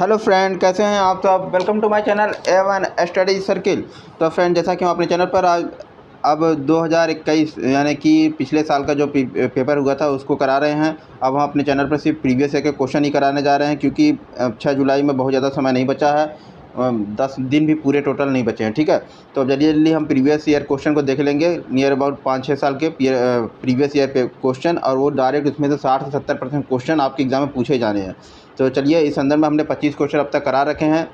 Hello friend, कैसे हैं आप सब। Welcome to my channel A1 study circle. तो फ्रेंड, जैसा कि हम अपने चैनल पर आज अब 2021 यानी कि पिछले साल का जो पेपर हुआ था उसको करा रहे हैं। अब हम अपने चैनल पर सिर्फ प्रीवियस ईयर के क्वेश्चन ही कराने जा रहे हैं, क्योंकि 6 जुलाई में बहुत ज़्यादा समय नहीं बचा है। 10 दिन भी पूरे टोटल नहीं बचे हैं। ठीक है, तो अब जल्दी जल्दी हम प्रीवियस ईयर क्वेश्चन को देख लेंगे। नियर अबाउट 5-6 साल के प्रीवियस ईयर पे क्वेश्चन, और वो डायरेक्ट उसमें से 60 से 70% क्वेश्चन आपके एग्जाम में पूछे जाने हैं। तो चलिए, इस अंदर में हमने 25 क्वेश्चन अब तक करा रखे हैं।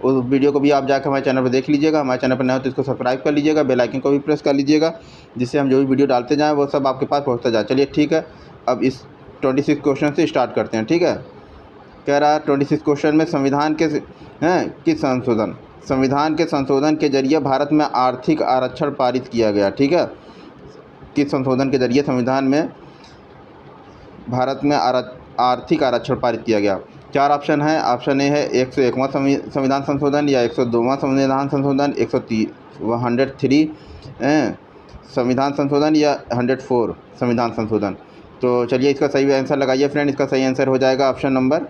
उस वीडियो को भी आप जाकर हमारे चैनल पर देख लीजिएगा। हमारे चैनल पर नए हो तो इसको सब्सक्राइब कर लीजिएगा, बेल आइकन को भी प्रेस कर लीजिएगा, जिससे हम जो भी वीडियो डालते जाएँ वो सब आपके पास पहुँचता जाए। चलिए ठीक है, अब इस 26 क्वेश्चन से स्टार्ट करते हैं। ठीक है, कह रहा है 26 क्वेश्चन में संविधान के संविधान के संशोधन के जरिए भारत में आर्थिक आरक्षण पारित किया गया। ठीक है, किस संशोधन के जरिए संविधान में भारत में आर्थिक आरक्षण पारित किया गया। 4 ऑप्शन है। ऑप्शन ए है 101वां संविधान संशोधन, या 102वां संविधान संशोधन, 103 संविधान संशोधन, या 104 संविधान संशोधन। तो चलिए, इसका सही आंसर लगाइए फ्रेंड। इसका सही आंसर हो जाएगा ऑप्शन नंबर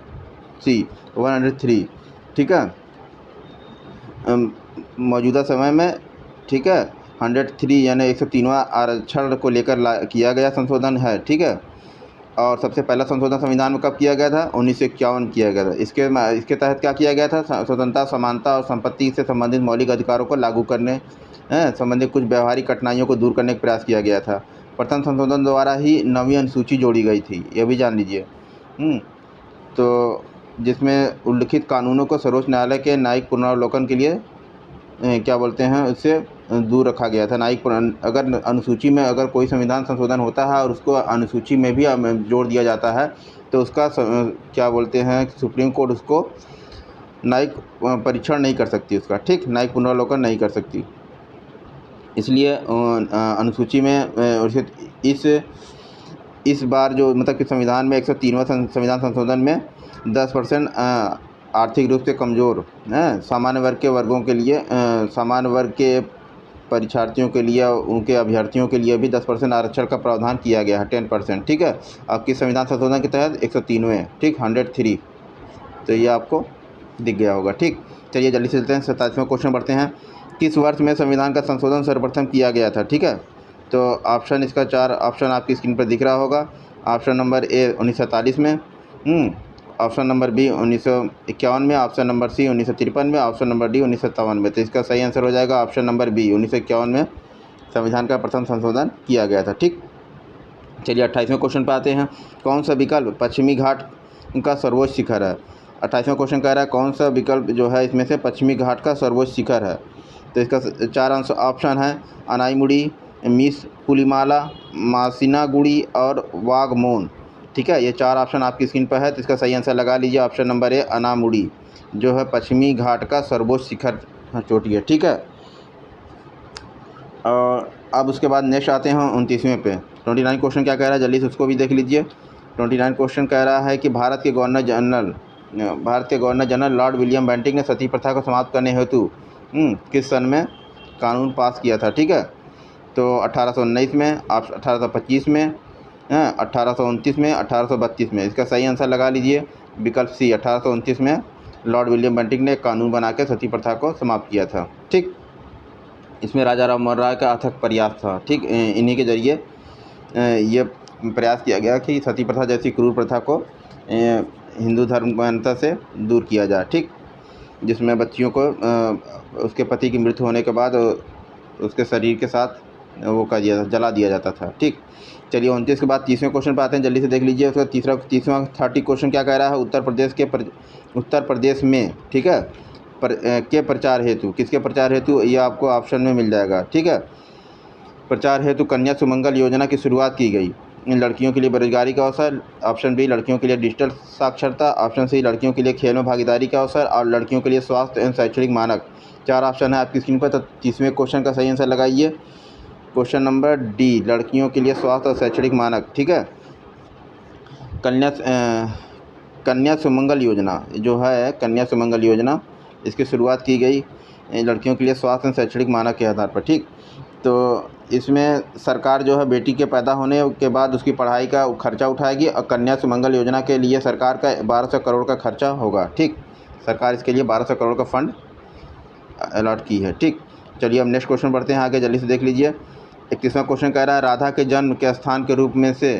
सी, 103। ठीक है, मौजूदा समय में, ठीक है, 103 यानी 103वां आरक्षण को लेकर किया गया संशोधन है। ठीक है, और सबसे पहला संशोधन संविधान में कब किया गया था? 1951 किया गया था। इसके तहत क्या किया गया था? स्वतंत्रता, समानता और संपत्ति से संबंधित मौलिक अधिकारों को लागू करने संबंधित कुछ व्यवहारिक कठिनाइयों को दूर करने का प्रयास किया गया था। प्रथम संशोधन द्वारा ही नवीं अनुसूची जोड़ी गई थी, यह भी जान लीजिए। तो जिसमें उल्लिखित कानूनों को सर्वोच्च न्यायालय के न्यायिक पुनरावलोकन के लिए क्या बोलते हैं, उससे दूर रखा गया था। अगर अनुसूची में अगर कोई संविधान संशोधन होता है और उसको अनुसूची में भी जोड़ दिया जाता है, तो उसका क्या बोलते हैं, सुप्रीम कोर्ट उसको न्यायिक परीक्षण नहीं कर सकती उसका। ठीक, न्यायिक पुनरावलोकन नहीं कर सकती। इसलिए अनुसूची में इस बार जो मतलब कि संविधान में 103वां संविधान संशोधन में 10% आर्थिक रूप से कमज़ोर सामान्य वर्ग के वर्गों के लिए, सामान्य वर्ग के परीक्षार्थियों के लिए, उनके अभ्यर्थियों के लिए भी 10% आरक्षण का प्रावधान किया गया है, 10%। ठीक है, आपकी संविधान संशोधन के तहत 103वें, ठीक, 103। तो ये आपको दिख गया होगा। ठीक, चलिए जल्दी से चलते हैं, 27वां क्वेश्चन बढ़ते हैं। किस वर्ष में संविधान का संशोधन सर्वप्रथम किया गया था? ठीक है, तो ऑप्शन, इसका 4 ऑप्शन आपकी स्क्रीन पर दिख रहा होगा। ऑप्शन नंबर ए 1947 में, ऑप्शन नंबर बी 1951 में, ऑप्शन नंबर सी 1953 में, ऑप्शन नंबर डी 1957 में। तो इसका सही आंसर हो जाएगा ऑप्शन नंबर बी, 1951 में संविधान का प्रथम संशोधन किया गया था। ठीक, चलिए 28वें क्वेश्चन पर आते हैं। कौन सा विकल्प पश्चिमी घाट का सर्वोच्च शिखर है? 28वां क्वेश्चन कह रहा है कौन सा विकल्प जो है इसमें से पश्चिमी घाट का सर्वोच्च शिखर है। तो इसका 4 ऑप्शन है, अनाईमुड़ी, मिस पुलिमाला, मासिनागुड़ी और वाघमोन। ठीक है, ये 4 ऑप्शन आपकी स्क्रीन पर है। तो इसका सही आंसर लगा लीजिए ऑप्शन नंबर ए, अनामुड़ी, जो है पश्चिमी घाट का सर्वोच्च शिखर चोटी है। ठीक है, और अब उसके बाद नेक्स्ट आते हैं 29वें पे। 29 क्वेश्चन क्या कह रहा है, जल्दी से उसको भी देख लीजिए। 29 क्वेश्चन कह रहा है कि भारत के governor general Lord William Bentinck ने सती प्रथा को समाप्त करने हेतु किस सन में कानून पास किया था? ठीक है, तो 1819 में, 1825 में, 1829 में, 1832 में। इसका सही आंसर लगा लीजिए विकल्प सी, 1829 में लॉर्ड विलियम बेंटिक ने कानून बना के सती प्रथा को समाप्त किया था। ठीक, इसमें राजा राम मोहन राय का अथक प्रयास था। ठीक, इन्हीं के जरिए ये प्रयास किया गया कि सती प्रथा जैसी क्रूर प्रथा को हिंदू धर्म मान्यता से दूर किया जाए। ठीक, जिसमें बच्चियों को उसके पति की मृत्यु होने के बाद उसके शरीर के साथ वो कर दिया था, जला दिया जाता था। ठीक, चलिए 29 के बाद 30वें क्वेश्चन पर आते हैं, जल्दी से देख लीजिए। उसका 30वां 30 क्वेश्चन क्या कह रहा है, उत्तर प्रदेश में, ठीक है, के प्रचार हेतु, किसके प्रचार हेतु, ये आपको ऑप्शन में मिल जाएगा। ठीक है, प्रचार हेतु कन्या सुमंगल योजना की शुरुआत की गई। लड़कियों के लिए बेरोजगारी का अवसर, ऑप्शन बी लड़कियों के लिए डिजिटल साक्षरता, ऑप्शन सी लड़कियों के लिए खेल में भागीदारी का अवसर, और लड़कियों के लिए स्वास्थ्य एवं शैक्षणिक मानक। 4 ऑप्शन है आपकी स्क्रीन पर। तो 30वें क्वेश्चन का सही आंसर लगाइए, क्वेश्चन नंबर डी, लड़कियों के लिए स्वास्थ्य और शैक्षणिक मानक। ठीक है, कन्या सुमंगल योजना जो है, कन्या सुमंगल योजना, इसकी शुरुआत की गई लड़कियों के लिए स्वास्थ्य और शैक्षणिक मानक के आधार पर। ठीक, तो इसमें सरकार जो है बेटी के पैदा होने के बाद उसकी पढ़ाई का खर्चा उठाएगी, और कन्या सुमंगल योजना के लिए सरकार का 1200 करोड़ का खर्चा होगा। ठीक, सरकार इसके लिए 1200 करोड़ का फंड अलॉट की है। ठीक, चलिए अब नेक्स्ट क्वेश्चन बढ़ते हैं आगे, जल्दी से देख लीजिए। 31वां क्वेश्चन कह रहा है राधा के जन्म के स्थान के रूप में से,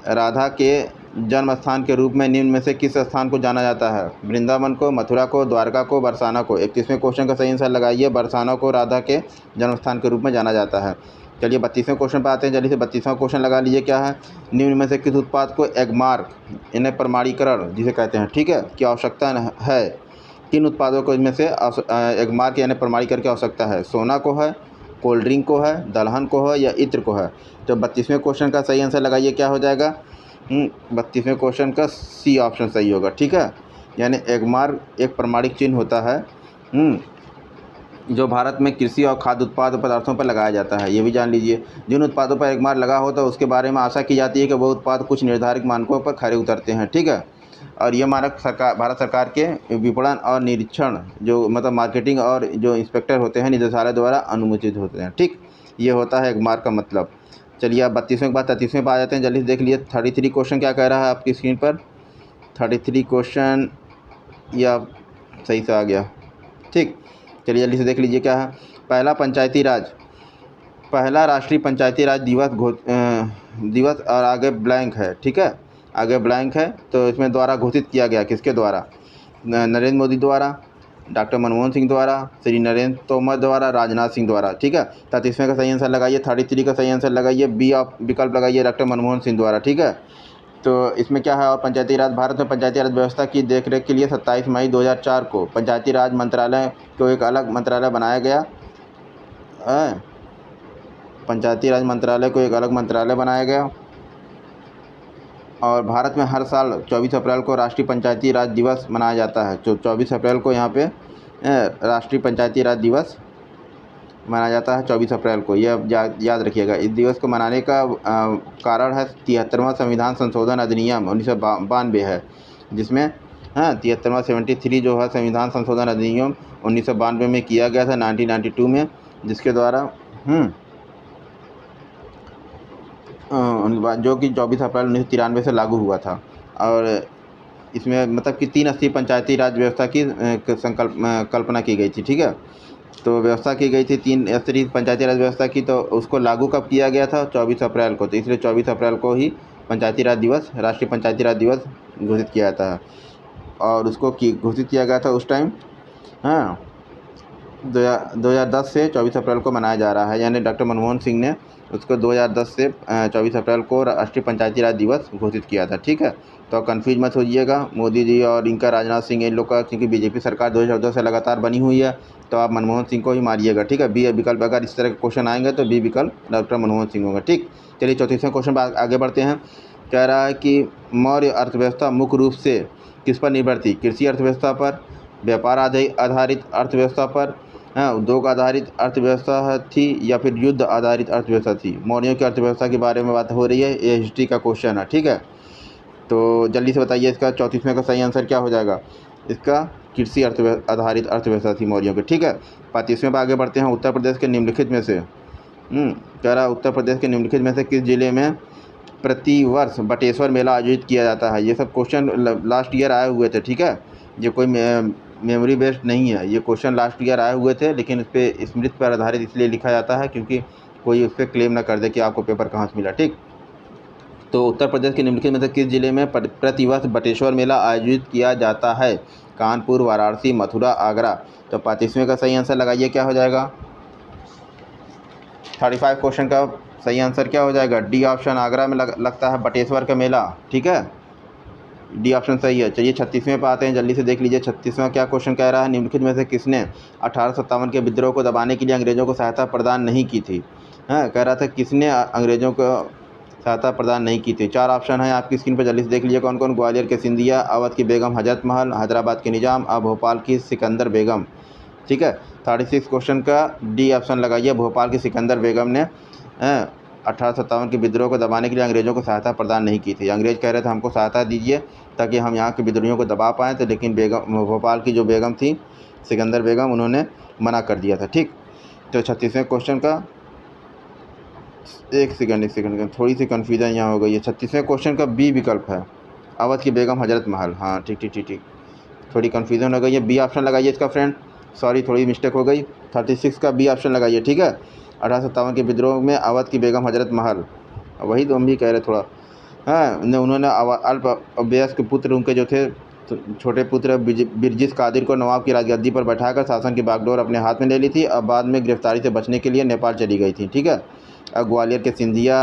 राधा के जन्म स्थान के रूप में निम्न में से किस स्थान को जाना जाता है? वृंदावन को, मथुरा को, द्वारका को, बरसाना को। 31वें क्वेश्चन का सही आंसर लगाइए। बरसाना को राधा के जन्म स्थान के रूप में जाना जाता है। चलिए 32वें क्वेश्चन पर आते हैं, जल्दी से 32वां क्वेश्चन लगा लीजिए। क्या है? निम्न में से किस उत्पाद को एगमार्क यानी प्रमाणीकरण जिसे कहते हैं, ठीक है, की आवश्यकता है? किन उत्पादों को इनमें से एगमार्क यानी प्रमाणीकरण की आवश्यकता है? सोना को है, कोल्ड ड्रिंक को है, दलहन को है या इत्र को है? तो 32वें क्वेश्चन का सही आंसर लगाइए, क्या हो जाएगा? 32वें क्वेश्चन का सी ऑप्शन सही होगा। ठीक है, यानी एगमार्क एक प्रमाणिक चिन्ह होता है जो भारत में कृषि और खाद्य उत्पाद पदार्थों पर लगाया जाता है। ये भी जान लीजिए। जिन उत्पादों पर एगमार्क लगा हो तो उसके बारे में आशा की जाती है कि वो उत्पाद कुछ निर्धारित मानकों पर खरे उतरते हैं। ठीक है, और ये मानक सरकार, भारत सरकार के विपणन और निरीक्षण जो मतलब मार्केटिंग और जो इंस्पेक्टर होते हैं निदेशालय द्वारा अनुमोदित होते हैं। ठीक, ये होता है एगमार्क का मतलब। चलिए आप 32वें के बाद 33वें पर आ जाते हैं, जल्दी से देख लीजिए। 33 क्वेश्चन क्या कह रहा है आपकी स्क्रीन पर? 33 क्वेश्चन या सही से आ गया। ठीक, चलिए जल्दी से देख लीजिए क्या है। पहला राष्ट्रीय पंचायती राज दिवस और आगे ब्लैंक है। ठीक है, आगे ब्लैंक है, तो इसमें द्वारा घोषित किया गया, किसके द्वारा? नरेंद्र मोदी द्वारा, डॉक्टर मनमोहन सिंह द्वारा, श्री नरेंद्र तोमर द्वारा, राजनाथ सिंह द्वारा। ठीक है, 33वें का सही आंसर लगाइए। 33 का सही आंसर लगाइए, बी ऑफ विकल्प लगाइए, डॉक्टर मनमोहन सिंह द्वारा। ठीक है, तो इसमें क्या है? और पंचायती राज, भारत में पंचायती राज व्यवस्था की देखरेख के लिए 27 मई 2004 को पंचायती राज मंत्रालय को एक अलग मंत्रालय बनाया गया है। पंचायती राज मंत्रालय को एक अलग मंत्रालय बनाया गया और भारत में हर साल 24 अप्रैल को राष्ट्रीय पंचायती राज दिवस मनाया जाता है। तो 24 अप्रैल को यहाँ पे राष्ट्रीय पंचायती राज दिवस मनाया जाता है 24 अप्रैल को। ये अब याद रखिएगा। इस दिवस को मनाने का कारण है 73वां संविधान संशोधन अधिनियम 1992 है, जिसमें 73वां 73 जो है संविधान संशोधन अधिनियम 1992 में किया गया था, 1992 में, जिसके द्वारा जो कि 24 अप्रैल 1993 से लागू हुआ था। और इसमें मतलब कि 3 स्तरीय पंचायती राज व्यवस्था की कल्पना की गई थी। ठीक है, तो व्यवस्था की गई थी 3 स्तरीय पंचायती राज व्यवस्था की। तो उसको लागू कब किया गया था? 24 अप्रैल को। तो इसलिए 24 अप्रैल को ही पंचायती राज दिवस, राष्ट्रीय पंचायती राज दिवस घोषित किया जाता है। और उसको घोषित किया गया था उस टाइम 2010 से 24 अप्रैल को मनाया जा रहा है, यानी डॉक्टर मनमोहन सिंह ने उसको 2010 से 24 अप्रैल को राष्ट्रीय पंचायती राज दिवस घोषित किया था। ठीक है, तो कंफ्यूज मत होइएगा मोदी जी और इनका राजनाथ सिंह, इन लोग का, क्योंकि बीजेपी सरकार 2014 से लगातार बनी हुई है, तो आप मनमोहन सिंह को ही मारिएगा। ठीक है, बी विकल्प, अगर इस तरह के क्वेश्चन आएंगे तो बी विकल्प डॉक्टर मनमोहन सिंह होगा। ठीक, चलिए 34वें क्वेश्चन पर आगे बढ़ते हैं। कह रहा है कि मौर्य अर्थव्यवस्था मुख्य रूप से किस पर निर्भर थी? कृषि अर्थव्यवस्था पर, व्यापार आधारित अर्थव्यवस्था पर, उद्योग आधारित अर्थव्यवस्था थी या फिर युद्ध आधारित अर्थव्यवस्था थी? मौर्यों की अर्थव्यवस्था के बारे में बात हो रही है, ये हिस्ट्री का क्वेश्चन है। ठीक है, तो जल्दी से बताइए इसका 34वें का सही आंसर क्या हो जाएगा? इसका कृषि आधारित अर्थव्यवस्था थी मौर्यों की। ठीक है, 35वें पर आगे बढ़ते हैं। उत्तर प्रदेश के निम्नलिखित में से कह रहा है उत्तर प्रदेश के निम्नलिखित में से किस जिले में प्रतिवर्ष बटेश्वर मेला आयोजित किया जाता है? ये सब क्वेश्चन लास्ट ईयर आए हुए थे। ठीक है, ये कोई मेमोरी बेस्ड नहीं है, ये क्वेश्चन लास्ट ईयर आए हुए थे, लेकिन इस पर स्मृति पर आधारित इसलिए लिखा जाता है क्योंकि कोई उस पर क्लेम ना कर दे कि आपको पेपर कहाँ से मिला। ठीक, तो उत्तर प्रदेश के निम्नलिखित में से किस जिले में प्रतिवर्ष बटेश्वर मेला आयोजित किया जाता है? कानपुर, वाराणसी, मथुरा, आगरा। तो 35वें का सही आंसर लगाइए, क्या हो जाएगा? 35 क्वेश्चन का सही आंसर क्या हो जाएगा? डी ऑप्शन, आगरा में लगता है बटेश्वर का मेला। ठीक है, डी ऑप्शन सही है। चलिए 36वें पर आते हैं, जल्दी से देख लीजिए 36वां क्या क्वेश्चन कह रहा है। निम्नलिखित में से किसने 1857 के विद्रोह को दबाने के लिए अंग्रेजों को सहायता प्रदान नहीं की थी? कह रहा था किसने अंग्रेजों को सहायता प्रदान नहीं की थी? 4 ऑप्शन है आपकी स्क्रीन पर, जल्दी से देख लीजिए कौन कौन। ग्वालियर के सिंधिया, अवध की बेगम हजरत महल, हैदराबाद के निजाम और भोपाल की सिकंदर बेगम। ठीक है, 36 क्वेश्चन का डी ऑप्शन लगाइए, भोपाल की सिकंदर बेगम ने 1857 के विद्रोह को दबाने के लिए अंग्रेज़ों को सहायता प्रदान नहीं की थी। अंग्रेज़ कह रहे थे हमको सहायता दीजिए ताकि हम यहाँ के विद्रोहियों को दबा पाएँ, तो लेकिन भोपाल की जो बेगम थी सिकंदर बेगम, उन्होंने मना कर दिया था। ठीक, तो 36वें क्वेश्चन का एक सेकंड थोड़ी सी कन्फ्यूजन यहाँ हो गई है। 36वें क्वेश्चन का बी विकल्प है, अवध की बेगम हजरत महल। हाँ ठीक। थोड़ी कन्फ्यूज़न हो गई है। बी ऑप्शन लगाइए इसका फ्रेंड, सॉरी थोड़ी मिस्टेक हो गई, 36 का बी ऑप्शन लगाइए, ठीक है। 1857 के विद्रोह में अवध की बेगम हजरत महल, वही तो हम भी कह रहे थोड़ा, हाँ ने उन्होंने अल्प अभ्यस्त पुत्र उनके जो थे छोटे पुत्र बिरजिस कादिर को नवाब की राजगद्दी पर बैठाकर शासन की बागडोर अपने हाथ में ले ली थी। अब बाद में गिरफ्तारी से बचने के लिए नेपाल चली गई थी, ठीक है। अब ग्वालियर के सिंधिया,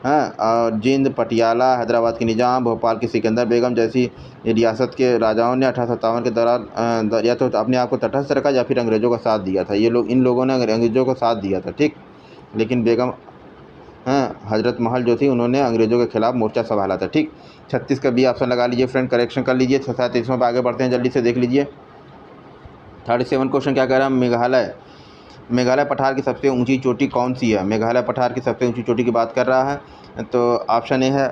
हाँ, और जींद, पटियाला, हैदराबाद के निज़ाम, भोपाल की सिकंदर बेगम जैसी रियासत के राजाओं ने 1857 के दौरान या तो अपने आप को तटस्थ रखा या फिर अंग्रेज़ों का साथ दिया था। ये लोग, इन लोगों ने अंग्रेज़ों को साथ दिया था, ठीक। लेकिन बेगम, हाँ, हजरत महल जो थी उन्होंने अंग्रेज़ों के खिलाफ मोर्चा संभाला था, ठीक। 36 का बी ऑप्शन लगा लीजिए फ्रेंड, करेक्शन कर लीजिए। 37वें पर आगे बढ़ते हैं, जल्दी से देख लीजिए। 37 क्वेश्चन क्या कह रहा है, मेघालय, मेघालय पठार की सबसे ऊंची चोटी कौन सी है। मेघालय पठार की सबसे ऊंची चोटी की बात कर रहा है। तो ऑप्शन ए है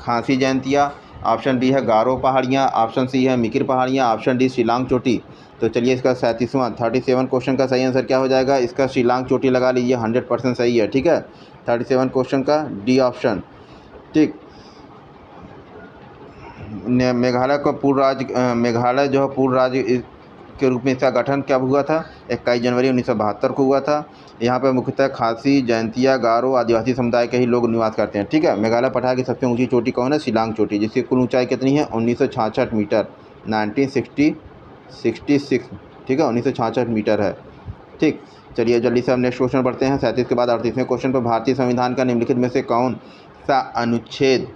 खासी जयंतिया, ऑप्शन बी है गारो पहाड़ियाँ, ऑप्शन सी है मिकिर पहाड़ियाँ, ऑप्शन डी शिलांग चोटी। तो चलिए इसका 37 क्वेश्चन का सही आंसर क्या हो जाएगा, इसका शिलांग चोटी लगा लीजिए, 100% सही है, ठीक है। 37 क्वेश्चन का डी ऑप्शन, ठीक। मेघालय को पूर्ण राज्य, मेघालय जो है पूर्ण राज्य के रूप में इसका गठन कब हुआ था, 21 जनवरी 1972 को हुआ था। यहाँ पर मुख्यतः खासी, जयंतिया, गारो, आदिवासी समुदाय के ही लोग निवास करते हैं, ठीक है। मेघालय पठार की सबसे ऊंची चोटी कौन है, शिलांग चोटी, जिसकी कुल ऊंचाई कितनी है, 1966 मीटर, 1966, ठीक है, 1966 मीटर है, ठीक। चलिए जल्दी से हम नेक्स्ट क्वेश्चन बढ़ते हैं। 37 के बाद 38वें क्वेश्चन पर, भारतीय संविधान का निम्नलिखित में से कौन सा अनुच्छेद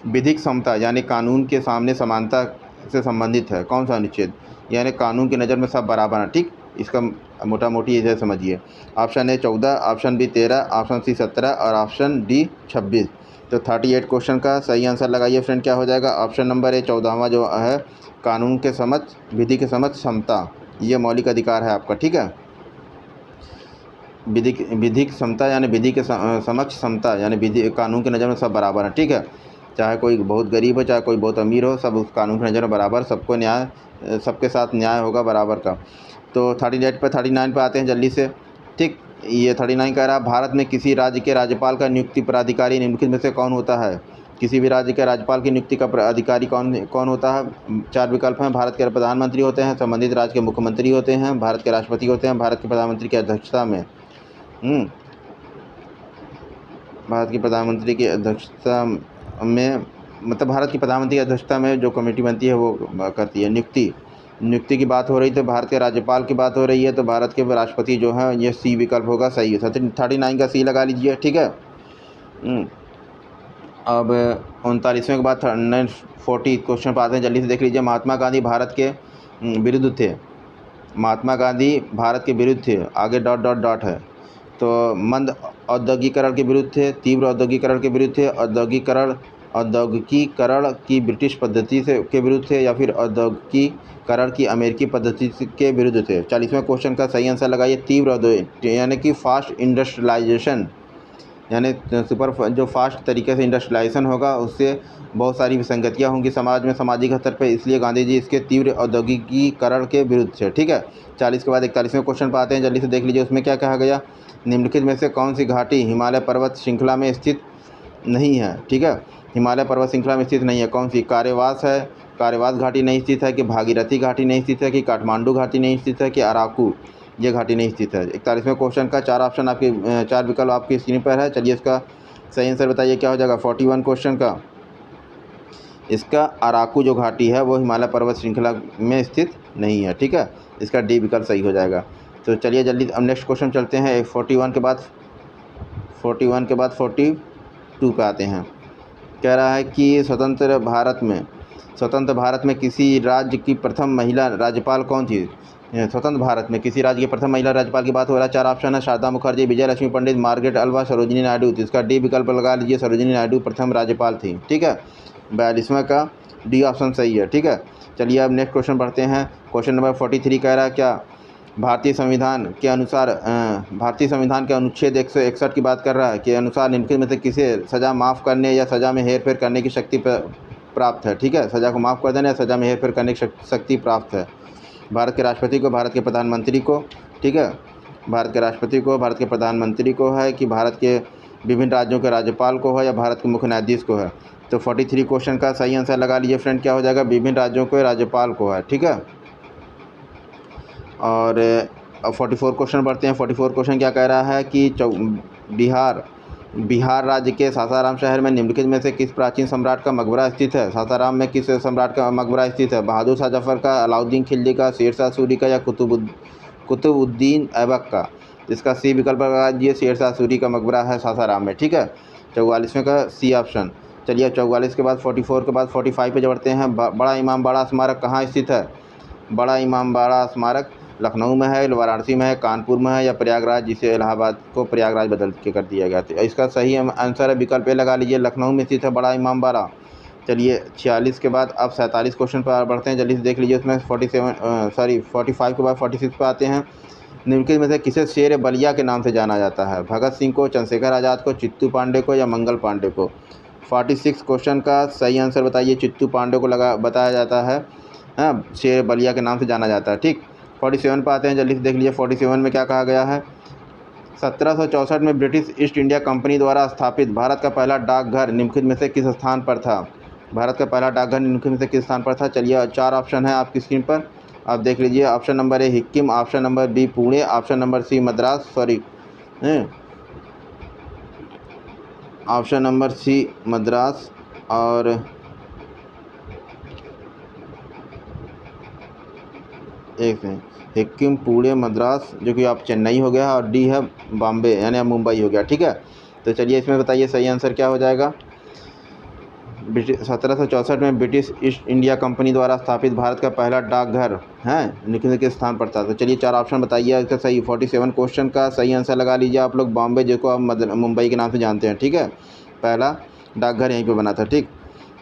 विधिक समता यानी कानून के सामने समानता से संबंधित है। कौन सा अनुच्छेद, यानी कानून की नज़र में सब बराबर हैं, ठीक। इसका मोटा मोटी इसे समझिए। Option A 14, option B 13, option C 17 और ऑप्शन डी 26। तो 38 क्वेश्चन का सही आंसर लगाइए फ्रेंड, क्या हो जाएगा, ऑप्शन नंबर ए 14वां जो है, कानून के समक्ष, विधि के समक्ष समता, ये मौलिक अधिकार है आपका, ठीक है। विधिक समता यानी विधि के समक्ष समता यानी विधि, कानून की नज़र में सब बराबर हैं, ठीक है। चाहे कोई बहुत गरीब हो, चाहे कोई बहुत अमीर हो, सब उस कानून की नज़र में बराबर, सबको न्याय, सबके साथ न्याय होगा बराबर का। तो 38 पर 39 पर आते हैं जल्दी से, ठीक। ये 39 कह रहा है, भारत में किसी राज्य के राज्यपाल का नियुक्ति प्राधिकारी निम्नलिखित में से कौन होता है। किसी भी राज्य के राज्यपाल की नियुक्ति का अधिकारी कौन होता है। 4 विकल्प हैं, भारत के प्रधानमंत्री होते हैं, संबंधित राज्य के मुख्यमंत्री होते हैं, भारत के राष्ट्रपति होते हैं, भारत के प्रधानमंत्री की अध्यक्षता में, भारत की प्रधानमंत्री की अध्यक्षता में, मतलब भारत की प्रधानमंत्री की अध्यक्षता में जो कमेटी बनती है वो करती है नियुक्ति की बात हो रही, तो भारत के राज्यपाल की बात हो रही है, तो भारत के राष्ट्रपति जो है, ये सी विकल्प होगा, सही है। 39 का सी लगा लीजिए, ठीक है। अब 39वें के बाद 40 क्वेश्चन पर आते हैं, जल्दी से देख लीजिए। महात्मा गांधी भारत के विरुद्ध थे, महात्मा गांधी भारत के विरुद्ध थे, आगे डॉट डॉट डॉट है। तो मंद औद्योगिकरण के विरुद्ध थे, तीव्र औद्योगिकरण के विरुद्ध थे, औद्योगिकीकरण की ब्रिटिश पद्धति से के विरुद्ध थे, या फिर औद्योगिकीकरण की अमेरिकी पद्धति के विरुद्ध थे। 40वें क्वेश्चन का सही आंसर लगाइए, तीव्र औद्योगिक यानी कि फास्ट इंडस्ट्रियलाइजेशन, यानी जो फास्ट तरीके से इंडस्ट्रियलाइजेशन होगा उससे बहुत सारी विसंगतियाँ होंगी समाज में, सामाजिक स्तर पर, इसलिए गांधी जी इसके तीव्र औद्योगिकीकरण के विरुद्ध थे, ठीक है। 40 के बाद 41वें क्वेश्चन पर आते हैं, जल्दी से देख लीजिए। उसमें क्या कहा गया, निम्नलिखित में से कौन सी घाटी हिमालय पर्वत श्रृंखला में स्थित नहीं है, ठीक है। हिमालय पर्वत श्रृंखला में स्थित नहीं है, कौन सी, कार्यवास है, कार्यवास घाटी नहीं स्थित है, कि भागीरथी घाटी नहीं स्थित है, कि काठमांडू घाटी नहीं स्थित है, कि अराकू ये घाटी नहीं स्थित है। 41वें क्वेश्चन का 4 ऑप्शन आपके 4 विकल्प आपकी स्क्रीन पर है। चलिए इसका सही आंसर बताइए, क्या हो जाएगा। 41 क्वेश्चन का इसका अराकू जो घाटी है वो हिमालय पर्वत श्रृंखला में स्थित नहीं है, ठीक है। इसका डी विकल्प सही हो जाएगा। तो चलिए जल्दी अब नेक्स्ट क्वेश्चन चलते हैं। 41 के बाद 42 पे आते हैं। कह रहा है कि स्वतंत्र भारत में किसी राज्य की प्रथम महिला राज्यपाल कौन थी। स्वतंत्र भारत में किसी राज्य की प्रथम महिला राज्यपाल की बात हो रहा है। 4 ऑप्शन है, शारदा मुखर्जी, विजय लक्ष्मी पंडित, मार्गरेट अल्वा, सरोजिनी नायडू। तो इसका डी विकल्प लगा लीजिए, सरोजिनी नायडू प्रथम राज्यपाल थी, ठीक है। 42वां का डी ऑप्शन सही है, ठीक है। चलिए अब नेक्स्ट क्वेश्चन बढ़ते हैं। क्वेश्चन नंबर 43 कह रहा है, क्या भारतीय संविधान के अनुसार भारतीय संविधान के अनुच्छेद 161 की बात कर रहा है के अनुसार निम्नलिखित में से किसे सज़ा माफ़ करने या सज़ा में हेरफेर करने की शक्ति प्राप्त है, ठीक है। सज़ा को माफ़ कर देना या सज़ा में हेरफेर करने की शक्ति प्राप्त है। भारत के राष्ट्रपति को, भारत के प्रधानमंत्री को, ठीक है। भारत के राष्ट्रपति को, भारत के प्रधानमंत्री को है, कि भारत के विभिन्न राज्यों के राज्यपाल को है, या भारत के मुख्य न्यायाधीश को है। तो 43 क्वेश्चन का सही आंसर लगा लीजिए फ्रेंड, क्या हो जाएगा, विभिन्न राज्यों के राज्यपाल को है, ठीक है। और अब 44 क्वेश्चन बढ़ते हैं। 44 क्वेश्चन क्या कह रहा है कि बिहार राज्य के सासाराम शहर में निम्नलिखित में से किस प्राचीन सम्राट का मकबरा स्थित है। सासाराम में किस सम्राट का मकबरा स्थित है, बहादुर शाह जफर का, अलाउद्दीन खिलजी का, शेरशाह सूरी का या कुतुबुद्दीन ऐबक का। इसका सी विकल्प लगा दीजिए, शेरशाह सूरी का मकबरा है सासाराम में, ठीक है। 44वें का सी ऑप्शन। चलिए 44 के बाद 44 के बाद 45 पे बढ़ते हैं। बड़ा इमामबाड़ा स्मारक कहाँ स्थित है। बड़ा इमामबाड़ा स्मारक लखनऊ में है, वाराणसी में है, कानपुर में है या प्रयागराज, जिसे इलाहाबाद को प्रयागराज बदल के कर दिया गया था। इसका सही आंसर है विकल्प ए लगा लीजिए, लखनऊ में स्थित है बड़ा इमामबाड़ा। चलिए 46 के बाद अब 47 क्वेश्चन पर बढ़ते हैं, जल्दी से देख लीजिए। उसमें 45 के बाद 46 पे आते हैं। निम्नलिखित में से किसे शेर बलिया के नाम से जाना जाता है, भगत सिंह को, चंद्रशेखर आज़ाद को, चित्तू पांडे को या मंगल पांडे को। 46 क्वेश्चन का सही आंसर बताइए, चित्तू पांडे को बताया जाता है, हाँ, शेर बलिया के नाम से जाना जाता है, ठीक। 47 पर आते हैं, जल्दी से देख लीजिए। 47 में क्या कहा गया है, 1764 में ब्रिटिश ईस्ट इंडिया कंपनी द्वारा स्थापित भारत का पहला डाकघर निम्नलिखित में से किस स्थान पर था। भारत का पहला डाकघर निम्नलिखित में से किस स्थान पर था। चलिए 4 ऑप्शन है आपकी स्क्रीन पर, आप देख लीजिए। Option number A Sikkim, option number B Pune, option number C Madras, option number C Madras और एक है सिक्किम, पुणे, मद्रास, जो कि आप चेन्नई हो गया, और डी है बॉम्बे यानी मुंबई हो गया, ठीक है। तो चलिए इसमें बताइए सही आंसर क्या हो जाएगा। 1764 में ब्रिटिश ईस्ट इंडिया कंपनी द्वारा स्थापित भारत का पहला डाकघर है निम्नलिखित के स्थान पर था। तो चलिए 4 ऑप्शन बताइए इसका सही। 47 क्वेश्चन का सही आंसर लगा लीजिए आप लोग, बॉम्बे, जिसको आप मुंबई के नाम से जानते हैं, ठीक है। पहला डाकघर यहीं पे बना था, ठीक।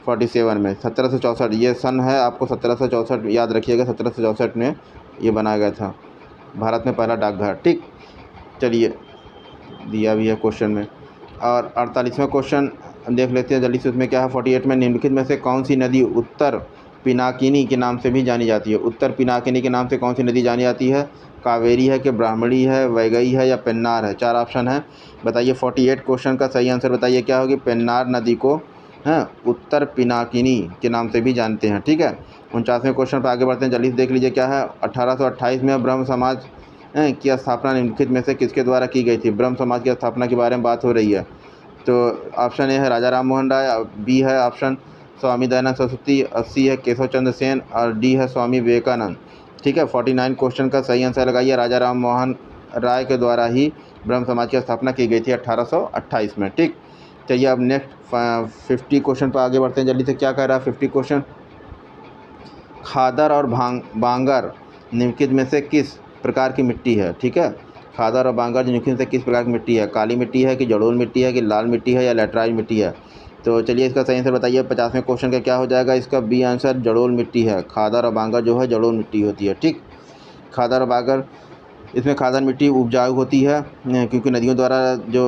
47 में 1764 ये सन है, आपको 1764 याद रखिएगा, 1764 में ये बनाया गया था भारत में पहला डाकघर, ठीक। चलिए दिया भी है क्वेश्चन में। और 48वां क्वेश्चन देख लेते हैं जल्दी से। उसमें क्या है, 48 में निम्नलिखित में से कौन सी नदी उत्तर पिनाकिनी के नाम से भी जानी जाती है। उत्तर पिनाकिनी के नाम से कौन सी नदी जानी जाती है, कावेरी है कि ब्राह्मणी है, वैगई है या पेन्नार है। 4 ऑप्शन है, बताइए। 48 क्वेश्चन का सही आंसर बताइए क्या होगी। पेन्नार नदी को उत्तर पिनाकिनी के नाम से भी जानते हैं, ठीक है। 49वें क्वेश्चन पर आगे बढ़ते हैं, जल्दी से देख लीजिए क्या है। 1828 में ब्रह्म समाज की स्थापना निम्नलिखित में से किसके द्वारा की गई थी। ब्रह्म समाज की स्थापना के बारे में बात हो रही है। तो ऑप्शन ए है राजा राम मोहन राय, बी है ऑप्शन स्वामी दयानंद सरस्वती, सी है केशव चंद्र सेन और डी है स्वामी विवेकानंद, ठीक है। 49 क्वेश्चन का सही आंसर लगाइए, राजा राम मोहन राय के द्वारा ही ब्रह्म समाज की स्थापना की गई थी 1828 में, ठीक। चलिए अब नेक्स्ट 50 क्वेश्चन पर आगे बढ़ते हैं, जल्दी से। क्या कह रहा है 50 क्वेश्चन, खादर और बांगर निम्नलिखित में से किस प्रकार की मिट्टी है, ठीक है। खादर और बांगर निम्नलिखित से किस प्रकार की मिट्टी है, काली मिट्टी है कि जलोढ़ मिट्टी है कि लाल मिट्टी है या लैटराइट मिट्टी है। तो चलिए इसका सही आंसर बताइए। 50वें क्वेश्चन का क्या हो जाएगा, इसका बी आंसर जलोढ़ मिट्टी है। खादर और बांगर जो है जलोढ़ मिट्टी होती है, ठीक। खादर और बांगर, इसमें खादर मिट्टी उपजाऊ होती है क्योंकि नदियों द्वारा जो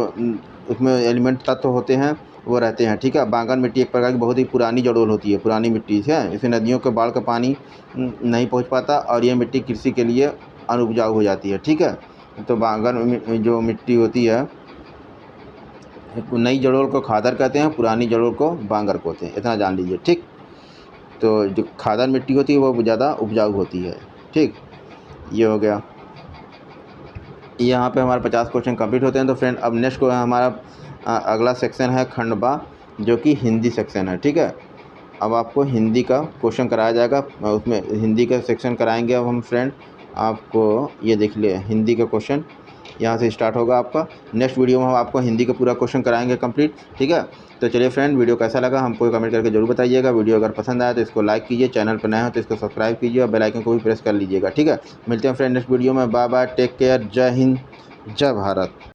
उसमें एलिमेंट तत्व होते हैं वो रहते हैं, ठीक है। बांगर मिट्टी एक प्रकार की बहुत ही पुरानी जड़ोल होती है, पुरानी मिट्टी है, इसे नदियों के बाढ़ का पानी नहीं पहुंच पाता और ये मिट्टी कृषि के लिए अनुपजाऊ हो जाती है, ठीक है। तो बांगर जो मिट्टी होती है, नई जड़ोल को खादर कहते हैं, पुरानी जड़ोल को बांगर कहते हैं, इतना जान लीजिए, ठीक। तो जो खादर मिट्टी होती है वो ज़्यादा उपजाऊ होती है, ठीक। ये हो गया, यहाँ पे हमारे 50 क्वेश्चन कंप्लीट होते हैं। तो फ्रेंड अब नेक्स्ट को हमारा अगला सेक्शन है खंडवा, जो कि हिंदी सेक्शन है, ठीक है। अब आपको हिंदी का क्वेश्चन कराया जाएगा, उसमें हिंदी का सेक्शन कराएंगे अब हम फ्रेंड आपको। ये देख लिए हिंदी का क्वेश्चन यहाँ से स्टार्ट होगा आपका। नेक्स्ट वीडियो में हम आपको हिंदी का पूरा क्वेश्चन कराएंगे कंप्लीट, ठीक है। तो चलिए फ्रेंड, वीडियो कैसा लगा हमको कमेंट करके जरूर बताइएगा। वीडियो अगर पसंद आया तो इसको लाइक कीजिए, चैनल पर नए हो तो इसको सब्सक्राइब कीजिए और बेल आइकन को भी प्रेस कर लीजिएगा, ठीक है। मिलते हैं फ्रेंड नेक्स्ट वीडियो में, बाय बाय, टेक केयर, जय हिंद, जय भारत।